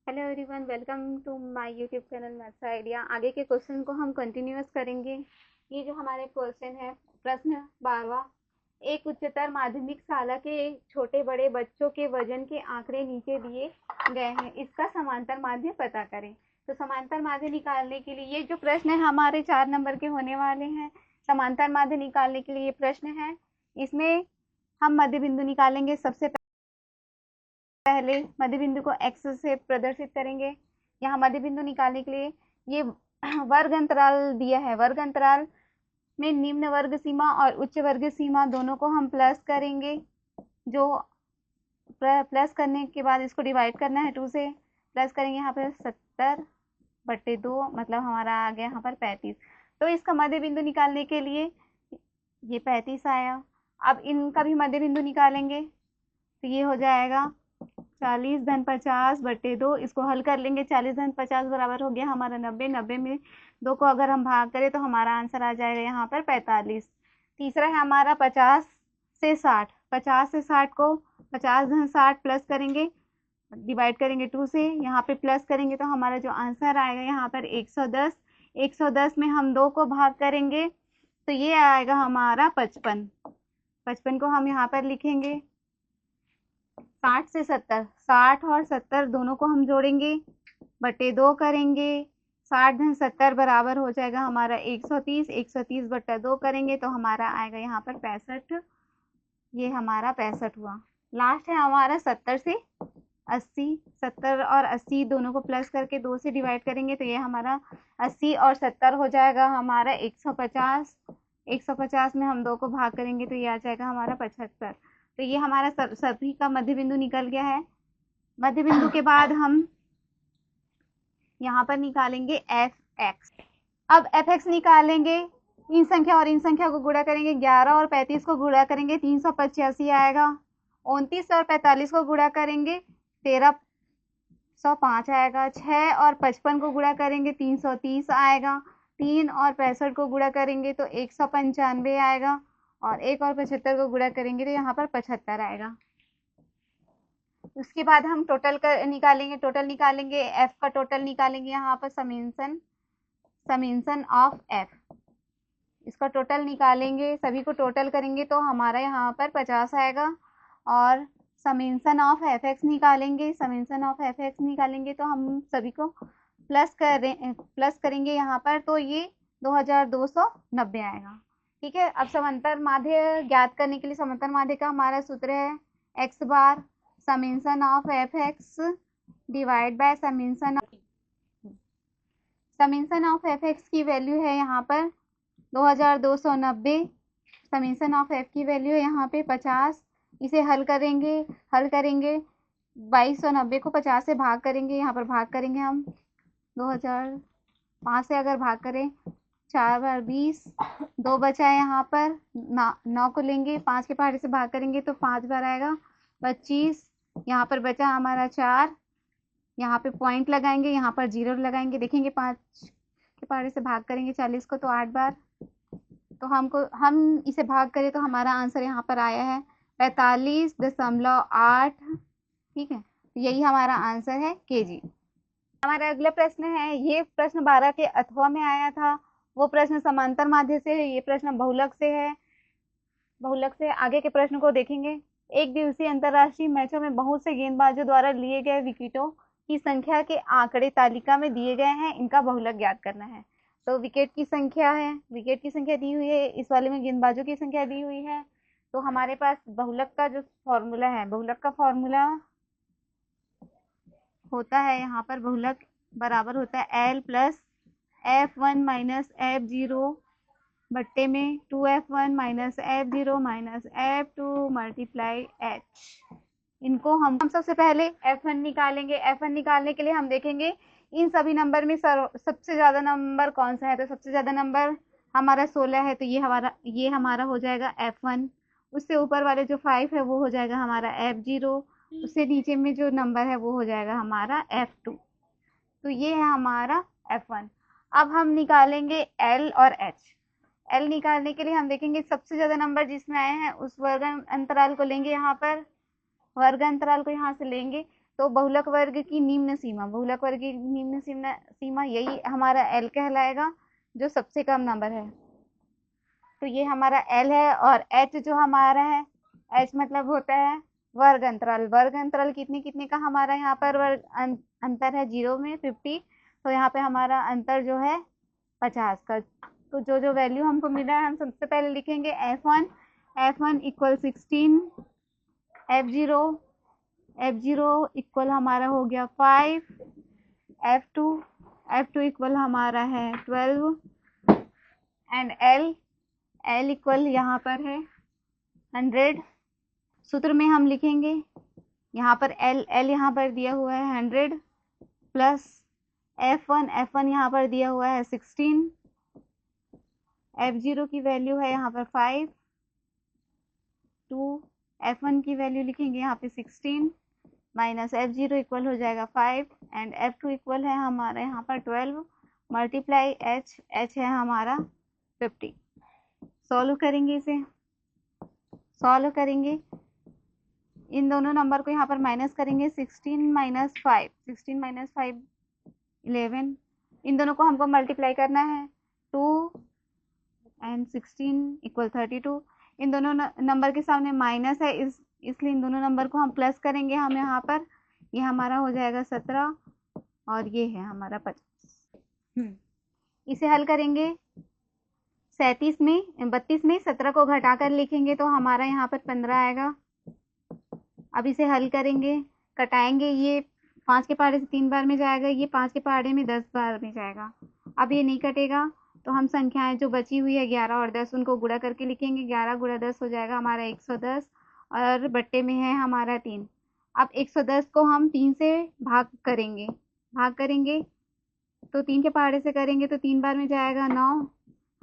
Hello everyone, welcome to my YouTube channel maths idea. आगे के question को हम कंटिन्यूअस करेंगे। ये जो हमारे क्वेश्चन है, प्रश्न 12वां। एक उच्चतर माध्यमिक शाला के छोटे बड़े बच्चों के वजन के आंकड़े नीचे दिए गए हैं, इसका समांतर माध्य पता करें। तो समांतर माध्य निकालने के लिए ये जो प्रश्न है हमारे 4 नंबर के होने वाले हैं। समांतर माध्य निकालने के लिए ये प्रश्न है, इसमें हम मध्य बिंदु निकालेंगे। सबसे पहले मध्य बिंदु को x से प्रदर्शित करेंगे। यहाँ मध्य बिंदु निकालने के लिए ये वर्ग अंतराल दिया है। वर्ग अंतराल में निम्न वर्ग सीमा और उच्च वर्ग सीमा दोनों को हम प्लस करेंगे। जो प्लस करने के बाद इसको डिवाइड करना है 2 से। प्लस करेंगे यहाँ पर 70/2, मतलब हमारा आ गया यहाँ पर 35। तो इसका मध्य बिंदु निकालने के लिए ये 35 आया। अब इनका भी मध्य बिंदु निकालेंगे तो ये हो जाएगा 40/50/2। इसको हल कर लेंगे। 40/50 बराबर हो गया हमारा 90। 90 में 2 को अगर हम भाग करें तो हमारा आंसर आ जाएगा यहाँ पर 45। तीसरा है हमारा 50 से 60। 50 से 60 को 50/60 प्लस करेंगे, डिवाइड करेंगे 2 से। यहाँ पे प्लस करेंगे तो हमारा जो आंसर आएगा यहाँ पर 110। 110 में हम 2 को भाग करेंगे तो ये आएगा हमारा 55। 55 को हम यहाँ पर लिखेंगे। 60 से 70, 60 और 70 दोनों को हम जोड़ेंगे, बटे 2 करेंगे। 60/70 बराबर हो जाएगा हमारा 130। 130/2 करेंगे तो हमारा आएगा यहाँ पर 65। ये हमारा 65 हुआ। लास्ट है हमारा 70 से 80। 70 और 80 दोनों को प्लस करके 2 से डिवाइड करेंगे तो ये हमारा 80 और 70 हो जाएगा हमारा 150। 150 में हम 2 को भाग करेंगे तो ये आ जाएगा हमारा 75। तो ये हमारा सभी का मध्य बिंदु निकल गया है। मध्य बिंदु के बाद हम यहाँ पर निकालेंगे fx। अब fx निकालेंगे, इन संख्या और इन संख्या को गुणा करेंगे। 11 और 35 को गुणा करेंगे 385 आएगा। 29 और 45 को गुणा करेंगे 1305 आएगा। 6 और 55 को गुणा करेंगे 330 आएगा। 3 और 65 को गुणा करेंगे तो 195 आएगा। और 1 और 75 को गुणा करेंगे तो यहाँ पर 75 आएगा। उसके बाद हम टोटल निकालेंगे। टोटल निकालेंगे, f का टोटल निकालेंगे। यहाँ पर समीशन ऑफ f, इसका टोटल निकालेंगे। सभी को टोटल करेंगे तो हमारा यहाँ पर 50 आएगा। और समीशन ऑफ fx निकालेंगे। समीशन ऑफ fx निकालेंगे तो हम सभी को प्लस करेंगे यहाँ पर, तो ये 2290 आएगा। ठीक है। अब समांतर माध्य ज्ञात करने के लिए समांतर माध्य का हमारा सूत्र है x bar summation of fx divide by summation of fx की वैल्यू है यहाँ पर 2290। समीशन ऑफ f की वैल्यू है यहाँ पे 50। इसे हल करेंगे 2290 को 50 से भाग करेंगे। यहाँ पर भाग करेंगे हम 2005 से अगर भाग करें 4 बार 20, 2 बचा है यहाँ पर 9 को लेंगे, 5 के पहाड़े से भाग करेंगे तो 5 बार आएगा 25। यहाँ पर बचा हमारा 4, यहाँ पे पॉइंट लगाएंगे, यहाँ पर 0 लगाएंगे। देखेंगे 5 के पहाड़े से भाग करेंगे 40 को तो 8 बार। तो हम इसे भाग करें तो हमारा आंसर यहाँ पर आया है 45.8। ठीक है, यही हमारा आंसर है kg। हमारा अगला प्रश्न है, ये प्रश्न 12 के अथवा में आया था। वो प्रश्न समांतर माध्य से है, ये प्रश्न बहुलक से है। बहुलक से आगे के प्रश्न को देखेंगे। एक दिवसीय अंतरराष्ट्रीय मैचों में बहुत से गेंदबाजों द्वारा लिए गए विकेटों की संख्या के आंकड़े तालिका में दिए गए हैं, इनका बहुलक ज्ञात करना है। तो विकेट की संख्या है, विकेट की संख्या दी हुई है। इस वाले में गेंदबाजों की संख्या दी हुई है। तो हमारे पास बहुलक का जो फॉर्मूला है, बहुलक का फॉर्मूला होता है यहाँ पर, बहुलक बराबर होता है L plus F1 minus F0 बट्टे में 2F1 minus F0 minus F2 multiply H। इनको हम सबसे पहले F1 निकालेंगे। F1 निकालने के लिए हम देखेंगे इन सभी नंबर में सबसे ज़्यादा नंबर कौन सा है। तो सबसे ज़्यादा नंबर हमारा 16 है, तो ये हमारा हो जाएगा F1। उससे ऊपर वाले जो 5 है वो हो जाएगा हमारा F0। उससे नीचे में जो नंबर है वो हो जाएगा हमारा F2। तो ये है हमारा F1। अब हम निकालेंगे L और H। L निकालने के लिए हम देखेंगे सबसे ज़्यादा नंबर जिसमें आए हैं उस वर्ग अंतराल को लेंगे। यहाँ पर वर्ग अंतराल को यहाँ से लेंगे तो बहुलक वर्ग की निम्न सीमा, बहुलक वर्ग की निम्न सीमा यही हमारा एल कहलाएगा, जो सबसे कम नंबर है। तो ये हमारा एल है, और एच जो हमारा है, एच मतलब होता है वर्ग अंतराल। वर्ग अंतराल कितने कितने का हमारा यहाँ पर वर्ग अंतर है 0 में 50, तो यहाँ पे हमारा अंतर जो है 50 का। तो जो जो वैल्यू हमको मिला है हम सबसे पहले लिखेंगे F1 इक्वल 16, F0 इक्वल हमारा हो गया 5, F2 इक्वल हमारा है 12, एंड L इक्वल यहाँ पर है 100। सूत्र में हम लिखेंगे यहाँ पर L यहाँ पर दिया हुआ है 100 प्लस F1 यहाँ पर दिया हुआ है 16, F0 की वैल्यू है यहाँ पर 5, 2 F1 की वैल्यू लिखेंगे यहाँ पे 16 माइनस F0 इक्वल हो जाएगा 5, एंड F2 इक्वल है हमारा यहाँ पर 12 मल्टीप्लाई H है हमारा 50। सॉल्व करेंगे, इसे सॉल्व करेंगे, इन दोनों नंबर को यहाँ पर माइनस करेंगे। 16 माइनस 5 11, इन दोनों को हमको मल्टीप्लाई करना है। 2 एंड 16 इक्वल 32। इन दोनों नंबर के सामने माइनस है, इसलिए इन दोनों नंबर को हम प्लस करेंगे। हम यहाँ पर ये हमारा हो जाएगा 17 और ये है हमारा 50। इसे हल करेंगे। 32 में 17 को घटाकर लिखेंगे तो हमारा यहाँ पर 15 आएगा। अब इसे हल करेंगे, कटाएंगे, ये 5 के पहाड़े से 3 बार में जाएगा, ये 5 के पहाड़े में 10 बार में जाएगा। अब ये नहीं कटेगा तो हम संख्याएं जो बची हुई है 11 और 10 उनको गुणा करके लिखेंगे। 11 गुणा 10 हो जाएगा हमारा 110 और बट्टे में है हमारा 3। अब 110 को हम 3 से भाग करेंगे तो 3 के पहाड़े से करेंगे तो 3 बार में जाएगा 9,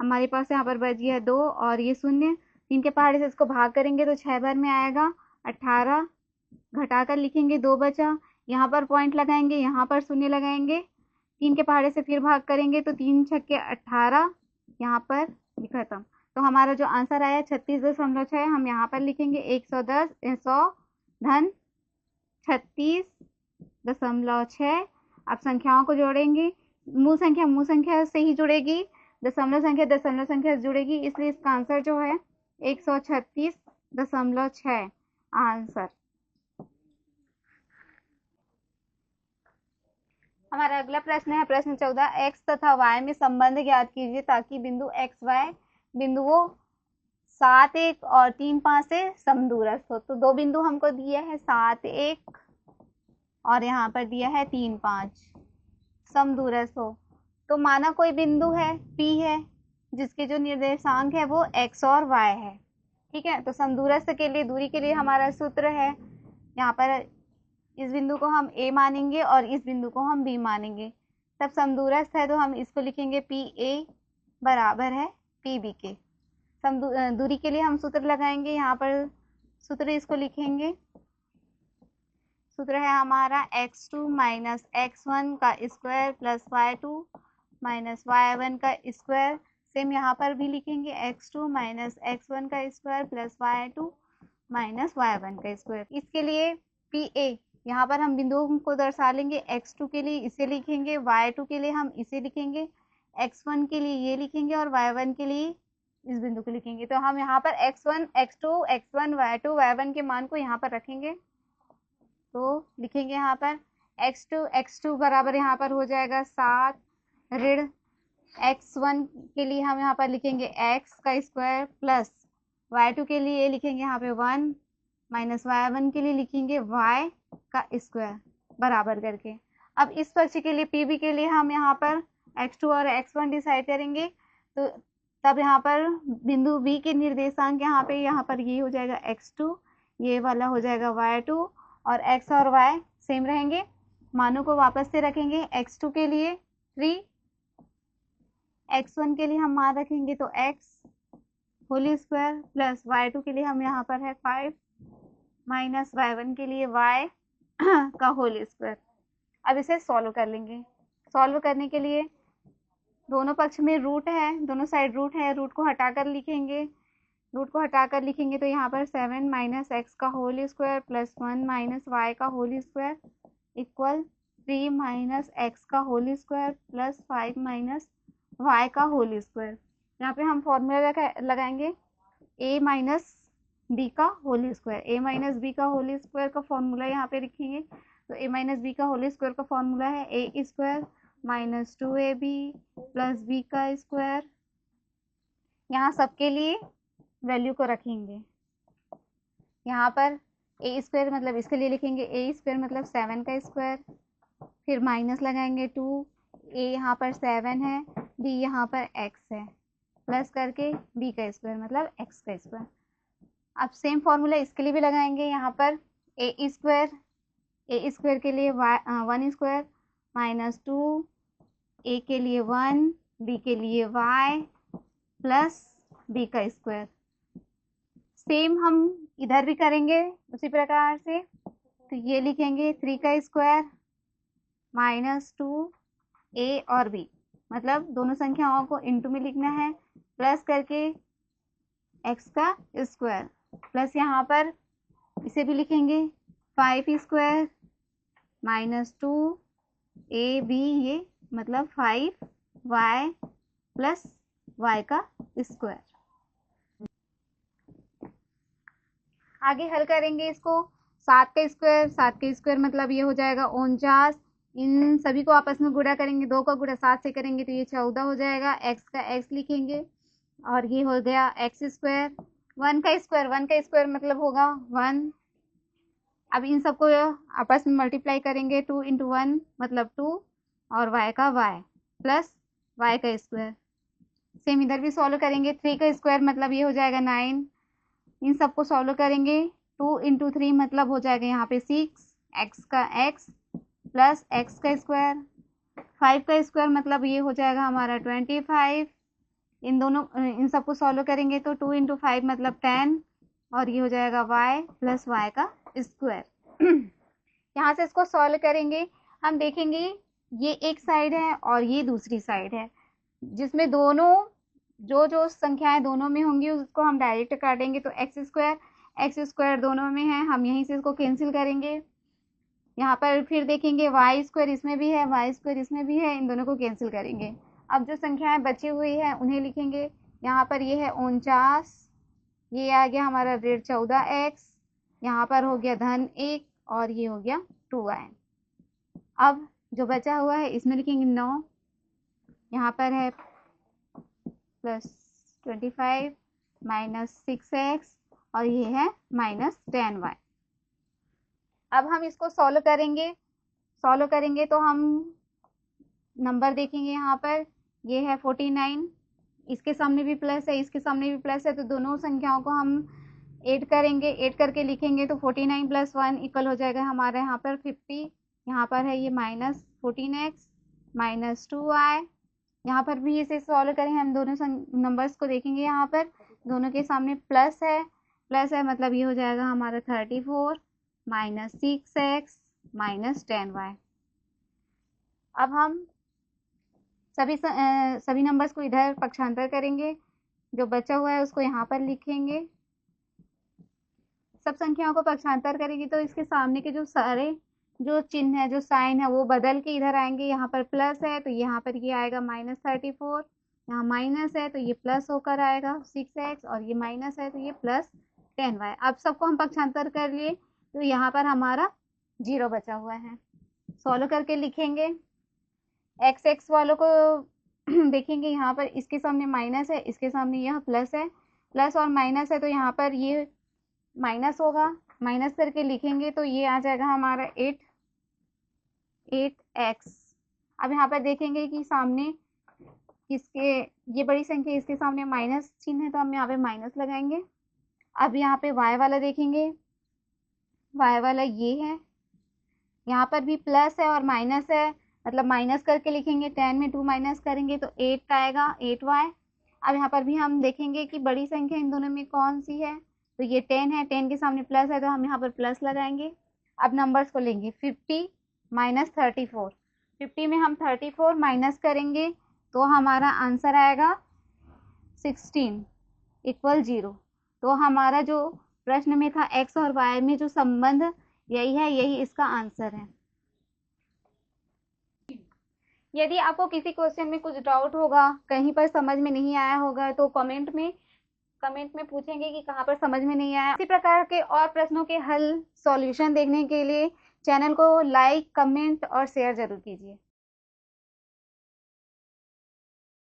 हमारे पास यहाँ पर बच गया 2 और ये 0। 3 के पहाड़े से इसको भाग करेंगे तो 6 बार में आएगा 18, घटाकर लिखेंगे 2 बचा, यहाँ पर पॉइंट लगाएंगे, यहाँ पर 0 लगाएंगे। 3 के पहाड़े से फिर भाग करेंगे तो 3 छक्के 18, यहाँ पर खत्म। तो हमारा जो आंसर आया 36.6 हम यहाँ पर लिखेंगे। 100 धन 36.6। अब संख्याओं को जोड़ेंगे, मूल संख्या से ही जुड़ेगी, दशमलव संख्या से जुड़ेगी, इसलिए इसका आंसर जो है 136.6 आंसर। हमारा अगला प्रश्न है प्रश्न 14। x तथा y में संबंध ज्ञात कीजिए ताकि बिंदु x y बिंदुओं 7 1 और 3 5 से समदूरस्थ हो। तो दो बिंदु हमको दिए हैं 7 1 और यहाँ पर दिया है 3 5, समदूरस्थ हो। तो माना कोई बिंदु है P है जिसके जो निर्देशांक है वो x और y है, ठीक है। तो समदूरस्थ के लिए, दूरी के लिए हमारा सूत्र है, यहाँ पर इस बिंदु को हम A मानेंगे और इस बिंदु को हम B मानेंगे, तब समदूरस्थ है तो हम इसको लिखेंगे PA बराबर है PB के। दूरी के लिए हम सूत्र लगाएंगे, यहाँ पर सूत्र इसको लिखेंगे, सूत्र है हमारा x2 माइनस x1 का square plus y2 minus y1 का स्क्वायर। सेम यहाँ पर भी लिखेंगे x2 माइनस x1 का square plus y2 minus y1 का स्क्वायर। इसके लिए PA यहाँ पर हम बिंदुओं को दर्शा लेंगे। x2 के लिए इसे लिखेंगे, y2 के लिए हम इसे लिखेंगे, x1 के लिए ये लिखेंगे और y1 के लिए इस बिंदु को लिखेंगे। तो हम यहाँ पर x1 x2 x1 y2 y1 के मान को यहाँ पर रखेंगे। तो लिखेंगे यहाँ पर x2 बराबर यहाँ पर हो जाएगा 7 ऋण x1 के लिए हम यहाँ पर लिखेंगे x का स्क्वायर प्लस y2 के लिए लिखेंगे यहाँ पे 1 माइनस y1 के लिए लिखेंगे y का स्क्वायर बराबर करके। अब इस पक्ष के लिए PB के लिए हम यहाँ पर x2 और x1 डिसाइड करेंगे, तो तब यहाँ पर बिंदु B के निर्देशांक यहाँ पर ये हो जाएगा x2, ये वाला हो जाएगा y2 और x और y सेम रहेंगे। मानों को वापस से रखेंगे, x2 के लिए 3, x1 के लिए हम मान रखेंगे तो x whole square plus y2 के लिए हम यहाँ पर है 5 माइनस y1 के लिए y का होल स्क्वायर। अब इसे सॉल्व कर लेंगे। सॉल्व करने के लिए दोनों पक्ष में रूट है, दोनों साइड रूट है, रूट को हटाकर लिखेंगे तो यहाँ पर 7 माइनस x का whole square plus 1 minus y का whole square equal 3 minus x का whole square plus 5 minus y का होल स्क्वायर। यहाँ पे हम फॉर्मूला लगाएंगे a माइनस बी का whole square. a minus b का होल स्क्वायर का फॉर्मूला यहाँ पे लिखेंगे, तो a माइनस बी का होल स्क्वायर का फॉर्मूला है a square minus 2ab plus b का स्क्वायर। यहाँ सबके लिए वैल्यू को रखेंगे। यहाँ पर ए स्क्वायर मतलब इसके लिए लिखेंगे ए स्क्वायर मतलब 7 का स्क्वायर, फिर माइनस लगाएंगे 2, ए यहाँ पर 7 है, बी यहाँ पर x है, प्लस करके बी का स्क्वायर मतलब x का स्क्वायर। अब सेम फॉर्मूला इसके लिए भी लगाएंगे। यहाँ पर ए स्क्वायर के लिए 1 स्क्वायर माइनस 2, ए के लिए 1, बी के लिए y प्लस बी का स्क्वायर। सेम हम इधर भी करेंगे उसी प्रकार से, तो ये लिखेंगे 3 का स्क्वायर माइनस 2 ए और बी, मतलब दोनों संख्याओं को इनटू में लिखना है, प्लस करके एक्स का स्क्वायर, प्लस यहाँ पर इसे भी लिखेंगे 5 स्क्वायर माइनस 2 ए बी, ये मतलब 5 वाई प्लस वाई का स्क्वायर। आगे हल करेंगे इसको। 7 का स्क्वायर मतलब ये हो जाएगा 49। इन सभी को आपस में गुणा करेंगे, 2 का गुणा 7 से करेंगे तो ये 14 हो जाएगा। एक्स का एक्स लिखेंगे और ये हो गया एक्स स्क्वायर। 1 का स्क्वायर मतलब होगा 1। अब इन सबको आपस में मल्टीप्लाई करेंगे, 2 इंटू 1 मतलब 2 और y का y प्लस y का स्क्वायर। सेम इधर भी सॉल्व करेंगे। 3 का स्क्वायर मतलब ये हो जाएगा 9। इन सबको सॉल्व करेंगे, 2 इंटू 3 मतलब हो जाएगा यहाँ पे 6, एक्स का एक्स प्लस एक्स का स्क्वायर। 5 का स्क्वायर मतलब ये हो जाएगा हमारा 25। इन सबको सॉल्व करेंगे तो 2 इंटू 5 मतलब 10 और ये हो जाएगा y प्लस वाई का स्क्वायर। यहाँ से इसको सॉल्व करेंगे, हम देखेंगे ये एक साइड है और ये दूसरी साइड है, जिसमें दोनों जो संख्याएं दोनों में होंगी उसको हम डायरेक्ट काटेंगे। तो एक्स स्क्वायर दोनों में है, हम यहीं से इसको कैंसिल करेंगे। यहाँ पर फिर देखेंगे वाई स्क्वायर इसमें भी है, वाई स्क्वायर इसमें भी है, इन दोनों को कैंसिल करेंगे। अब जो संख्याएं बची हुई है उन्हें लिखेंगे। यहाँ पर ये है 49, ये आ गया हमारा ऋण 14x, यहाँ पर हो गया धन 1 और ये हो गया 2y। अब जो बचा हुआ है इसमें लिखेंगे 9, यहाँ पर है प्लस 25 माइनस 6x और ये है माइनस 10y। अब हम इसको सॉल्व करेंगे तो हम नंबर देखेंगे। यहाँ पर ये है 49, इसके सामने भी प्लस है, इसके सामने भी प्लस है, तो दोनों संख्याओं को हम ऐड करेंगे। ऐड करके लिखेंगे तो 49 प्लस 1 इक्वल हो जाएगा हमारे यहाँ पर 50। यहाँ पर है ये माइनस 14x माइनस 2y। यहाँ पर भी इसे सॉल्व करें, हम दोनों नंबर्स को देखेंगे। यहाँ पर दोनों के सामने प्लस है मतलब ये हो जाएगा हमारा 34 माइनस 6x माइनस 10y। अब हम सभी नंबर्स को इधर पक्षांतर करेंगे, जो बचा हुआ है उसको यहाँ पर लिखेंगे। सब संख्याओं को पक्षांतर करेंगे तो इसके सामने के जो सारे जो चिन्ह है, जो साइन है, वो बदल के इधर आएंगे। यहाँ पर प्लस है तो यहाँ पर ये आएगा माइनस 34, यहाँ माइनस है तो ये प्लस होकर आएगा 6x और ये माइनस है तो ये प्लस 10y। अब सबको हम पक्षांतर कर लिए तो यहाँ पर हमारा 0 बचा हुआ है। सॉल्व करके लिखेंगे। x वालों को देखेंगे, यहाँ पर इसके सामने माइनस है, इसके सामने यह प्लस है, प्लस और माइनस है तो यहाँ पर ये माइनस होगा। माइनस करके लिखेंगे तो ये आ जाएगा हमारा 8x। अब यहाँ पर देखेंगे कि सामने इसके ये बड़ी संख्या, इसके सामने माइनस चिन्ह है तो हम यहाँ पे माइनस लगाएंगे। अब यहाँ पे y वाला देखेंगे, y वाला ये है, यहाँ पर भी प्लस है और माइनस है, मतलब माइनस करके लिखेंगे। 10 में 2 माइनस करेंगे तो 8 आएगा, 8y। अब यहाँ पर भी हम देखेंगे कि बड़ी संख्या इन दोनों में कौन सी है, तो ये 10 है, 10 के सामने प्लस है तो हम यहाँ पर प्लस लगाएंगे। अब नंबर्स को लेंगे, 50 माइनस 34, 50 में हम 34 माइनस करेंगे तो हमारा आंसर आएगा 16 इक्वल 0। तो हमारा जो प्रश्न में था x और y में जो संबंध यही है, यही इसका आंसर है। यदि आपको किसी क्वेश्चन में कुछ डाउट होगा, कहीं पर समझ में नहीं आया होगा, तो कमेंट में पूछेंगे कि कहाँ पर समझ में नहीं आया। इसी प्रकार के और प्रश्नों के हल सॉल्यूशन देखने के लिए चैनल को लाइक, कमेंट और शेयर जरूर कीजिए।